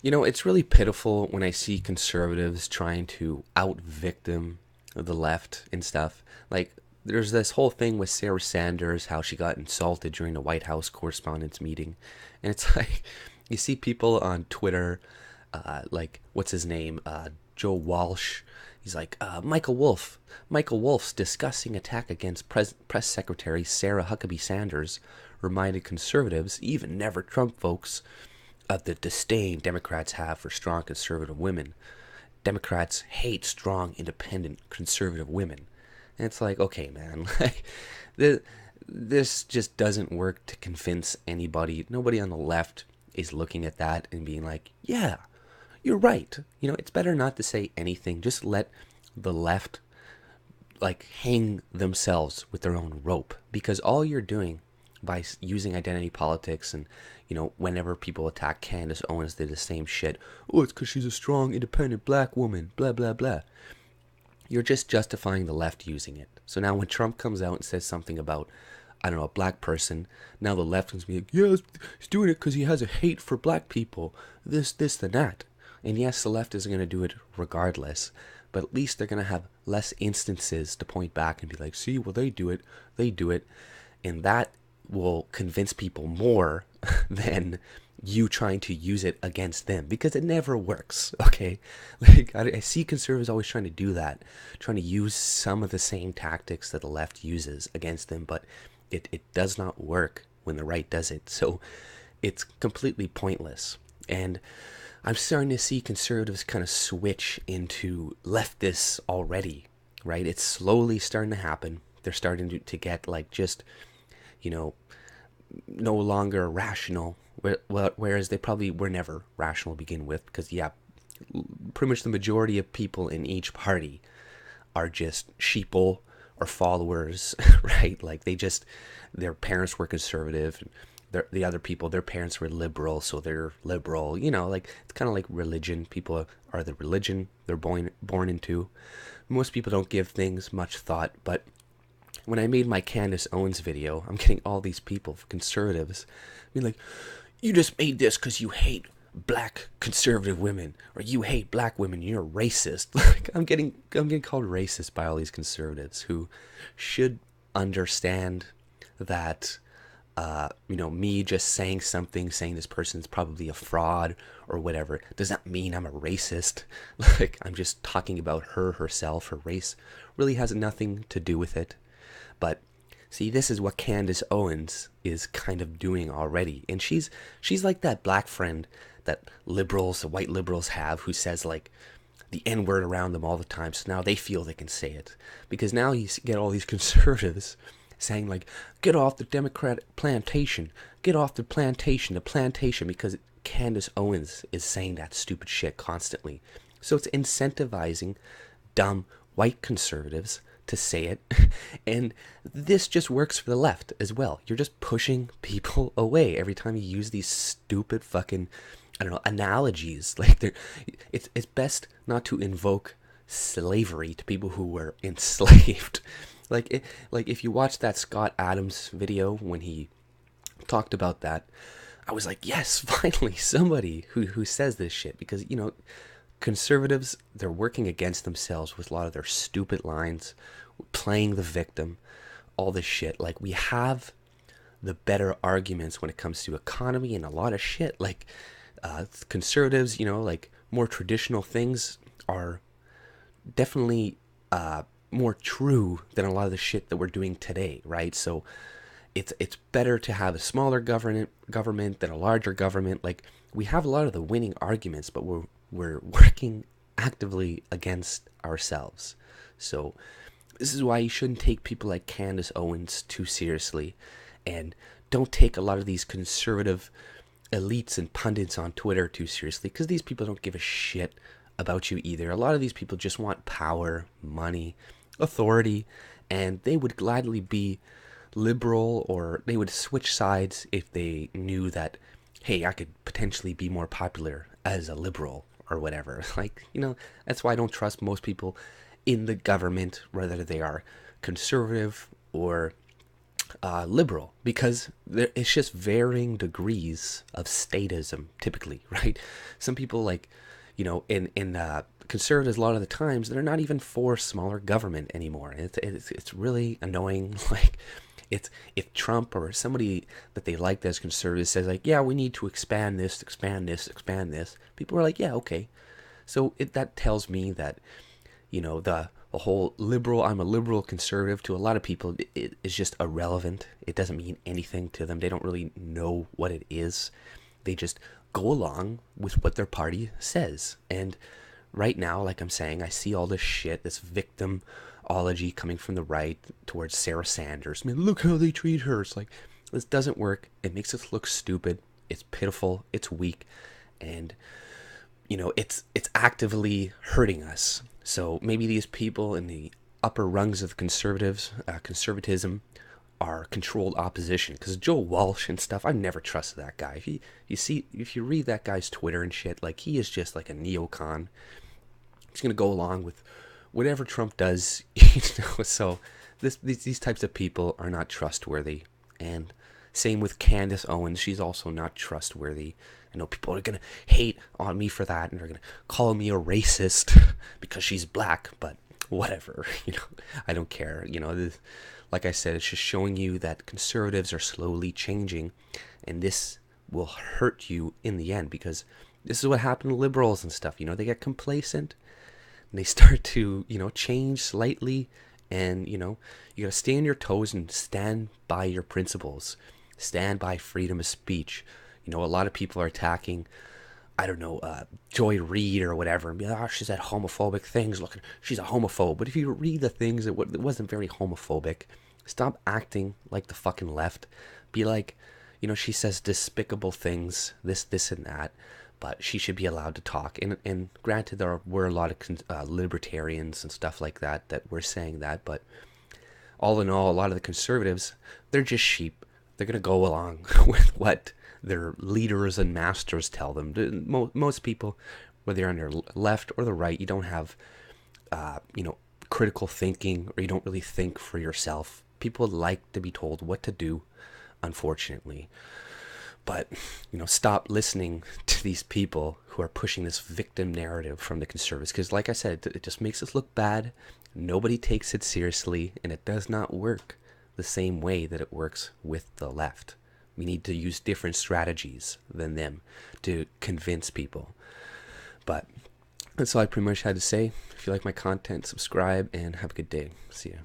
You know, it's really pitiful when I see conservatives trying to out victim the left and stuff. Like, there's this whole thing with Sarah Sanders, how she got insulted during the White House Correspondents' Meeting. And it's like, you see people on Twitter, like, what's his name? Joe Walsh. He's like, Michael Wolff. Michael Wolff's disgusting attack against Press Secretary Sarah Huckabee Sanders reminded conservatives, even never Trump folks, of the disdain Democrats have for strong conservative women. Democrats hate strong, independent, conservative women. And it's like, okay, man, like, this just doesn't work to convince anybody. Nobody on the left is looking at that and being like, yeah, you're right. You know, it's better not to say anything. Just let the left, like, hang themselves with their own rope, because all you're doing by using identity politics, and whenever people attack Candace Owens, they do the same shit. Oh, it's because she's a strong, independent black woman, blah blah blah. You're just justifying the left using it. So now when Trump comes out and says something about, I don't know, a black person, now the left is like, yeah, he's doing it because he has a hate for black people, this and that. And yes, the left is going to do it regardless, but at least they're going to have less instances to point back and be like, see, well, they do it, and that will convince people more than you trying to use it against them, because it never works. Okay, like I see conservatives always trying to do that, trying to use some of the same tactics that the left uses against them, but it does not work when the right does it. So it's completely pointless. And I'm starting to see conservatives kind of switch into leftists already, right? It's slowly starting to happen. They're starting to get like just, no longer rational, whereas they probably were never rational to begin with, because, yeah, pretty much the majority of people in each party are just sheeple or followers, right? Like their parents were conservative, and the other people, their parents were liberal, so they're liberal. Like it's kind of like religion. People are the religion they're born into. Most people don't give things much thought, but when I made my Candace Owens video, I'm getting all these people, conservatives, being like, you just made this because you hate black conservative women, or you hate black women, you're racist. Like I'm getting called racist by all these conservatives who should understand that me just saying this person's probably a fraud or whatever, does not mean I'm a racist. Like, I'm just talking about herself. Her race really has nothing to do with it. But see, this is what Candace Owens is kind of doing already. And she's like that black friend that the white liberals have, who says like the N-word around them all the time. So now they feel they can say it. Because now you get all these conservatives saying like, get off the Democratic plantation, the plantation, because Candace Owens is saying that stupid shit constantly. So it's incentivizing dumb white conservatives to say it, and this just works for the left as well. You're just pushing people away every time you use these stupid fucking, I don't know, analogies. Like it's best not to invoke slavery to people who were enslaved. Like if you watch that Scott Adams video when he talked about that, I was like, yes, finally somebody who says this shit, because conservatives, they're working against themselves with a lot of their stupid lines, playing the victim, all this shit. Like, we have the better arguments when it comes to economy and a lot of shit. Like, conservatives, like more traditional things are definitely more true than a lot of the shit that we're doing today, right? So it's better to have a smaller government than a larger government. Like, we have a lot of the winning arguments, but we're working actively against ourselves. So this is why you shouldn't take people like Candace Owens too seriously, and don't take a lot of these conservative elites and pundits on Twitter too seriously, because these people don't give a shit about you either. A lot of these people just want power, money, authority, and they would gladly be liberal, or they would switch sides if they knew that, hey, I could potentially be more popular as a liberal or whatever. Like, that's why I don't trust most people in the government, whether they are conservative or liberal, because it's just varying degrees of statism typically, right? Some people, like, in conservatives, a lot of the times they're not even for smaller government anymore. It's really annoying. Like, it's if Trump or somebody that they like as conservatives says, like, yeah, we need to expand this, expand this, expand this, people are like, yeah, okay. So that tells me that, the whole liberal, I'm a liberal conservative, to a lot of people, it is just irrelevant. It doesn't mean anything to them. They don't really know what it is. They just go along with what their party says. And right now, like I'm saying, I see all this shit, this victimology coming from the right towards Sarah Sanders. I mean, look how they treat her. It's like, this doesn't work. It makes us look stupid. It's pitiful. It's weak. And it's actively hurting us. So maybe these people in the upper rungs of conservatism are controlled opposition. Because Joe Walsh and stuff, I never trusted that guy. If you read that guy's Twitter and shit, like, he is just like a neocon. He's gonna go along with whatever Trump does. So these types of people are not trustworthy. And same with Candace Owens. She's also not trustworthy. I know people are going to hate on me for that, and they're going to call me a racist because she's black, but whatever, I don't care. Like I said, it's just showing you that conservatives are slowly changing, and this will hurt you in the end, because this is what happened to liberals and stuff. They get complacent, and they start to, change slightly, and, you got to stay on your toes and stand by your principles. Stand by freedom of speech. A lot of people are attacking, I don't know, Joy Reid or whatever, and be like, oh, she said homophobic things. Look, she's a homophobe. But if you read the things, it wasn't very homophobic. Stop acting like the fucking left. Be like, she says despicable things, this and that, but she should be allowed to talk. And granted, there were a lot of libertarians and stuff like that were saying that, but all in all, a lot of the conservatives, they're just sheep. They're going to go along with what their leaders and masters tell them. Most people, whether you're on your left or the right, you don't have, critical thinking, or you don't really think for yourself. People like to be told what to do, unfortunately. But, stop listening to these people who are pushing this victim narrative from the conservatives. Because, like I said, it just makes us look bad. Nobody takes it seriously, and it does not work the same way that it works with the left. We need to use different strategies than them to convince people. But that's all I pretty much had to say. If you like my content, subscribe, and have a good day. See ya.